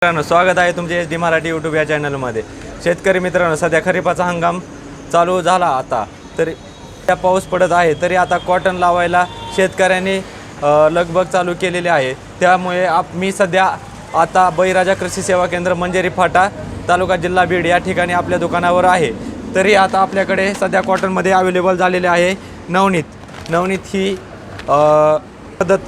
मित्रांनो, स्वागत आहे तुमचे एच डी मराठी यूट्यूब या चॅनलमध्ये। शेतकरी मित्रांनो, सध्या खरीपाचा हंगाम चालू झाला आता तरी त्या पाऊस पडत आहे तरी आता कॉटन लावायला शेतकऱ्यांनी लगबग चालू केलेली आहे। त्यामुळे मी सध्या आता बळीराजा कृषी सेवा केंद्र मंजेरी फाटा तालुका जिल्हा बीड या ठिकाणी आपल्या दुकानावर आहे। तरी आता आपल्याकडे सध्या कॉटनमध्ये अवेलेबल झालेले आहे नवनीत ही पद्धत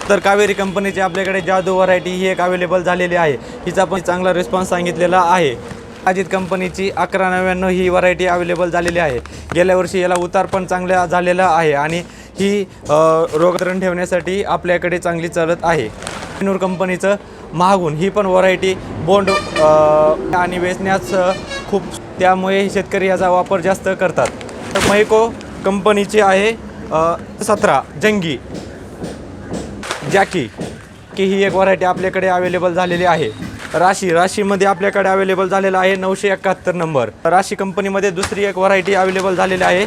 तर कावेरी कंपनीची आपल्याकडे जादू व्हरायटी ही एक अवेलेबल झालेली आहे। हिचा पण चांगला रिस्पॉन्स सांगितलेला आहे। अजित कंपनीची 1199 ही व्हरायटी अवेलेबल झालेली आहे। गेल्या वर्षी याला उतार पण चांगला झालेला आहे आणि ही रोगधरण ठेवण्यासाठी आपल्याकडे चांगली चालत आहे। नूर कंपनीचं महागुण ही पण व्हरायटी बोंड आणि वेचण्यास खूप, त्यामुळे शेतकरी याचा वापर जास्त करतात। तर मैको कंपनीची आहे 17 जंगी जॅकी की ही एक व्हरायटी आपल्याकडे अवेलेबल झालेली आहे। राशीमध्ये आपल्याकडे अवेलेबल झालेला आहे 971 नंबर। राशी कंपनीमध्ये दुसरी एक व्हरायटी अवेलेबल झालेली आहे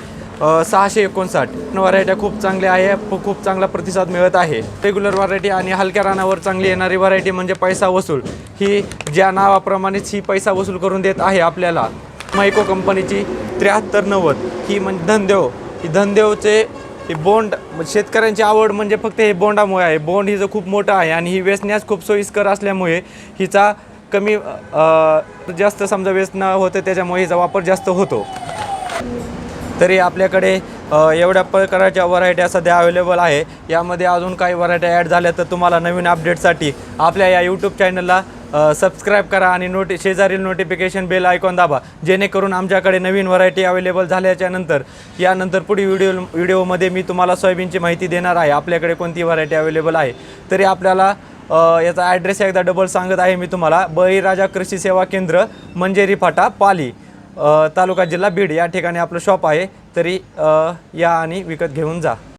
659 व्हरायट्या खूप चांगल्या आहे, खूप चांगला प्रतिसाद मिळत आहे। रेग्युलर व्हरायटी आणि हलक्या रानावर चांगली येणारी व्हरायटी म्हणजे पैसा वसूल ही ज्या नावाप्रमाणेच ही पैसा वसूल करून देत आहे आपल्याला। मैको कंपनीची 7390 ही म्हणजे धनदेवचे ही बोंड, शेतकऱ्यांची आवड म्हणजे फक्त हे बोंडामुळे आहे। बोंड हिचं खूप मोठं आहे आणि ही वेचण्यास खूप सोयीस्कर असल्यामुळे हिचा कमी जास्त समजा वेचणं होतं, त्याच्यामुळे हिचा वापर जास्त होतो। तरी आपल्याकडे एवढ्या प्रकारच्या व्हरायट्या सध्या अवेलेबल आहे। यामध्ये अजून काही व्हरायट्या ॲड झाल्या तर तुम्हाला नवीन अपडेटसाठी आपल्या या यूट्यूब चॅनलला सबस्क्राईब करा आणि शेजारील नोटिफिकेशन बेल आयकॉन दाबा, जेणेकरून आमच्याकडे नवीन व्हरायटी अवेलेबल झाल्याच्या नंतर यानंतर पुढील व्हिडिओमध्ये मी तुम्हाला सोयाबीनची माहिती देणार आहे, आपल्याकडे कोणती व्हरायटी अवेलेबल आहे। तरी आपल्याला याचा ॲड्रेस एकदा डबल सांगत आहे मी तुम्हाला। बळीराजा कृषी सेवा केंद्र मंजेरी फाटा पाली तालुका जिल्हा बीड या ठिकाणी आपलं शॉप आहे। तरी या आणि विकत घेऊन जा।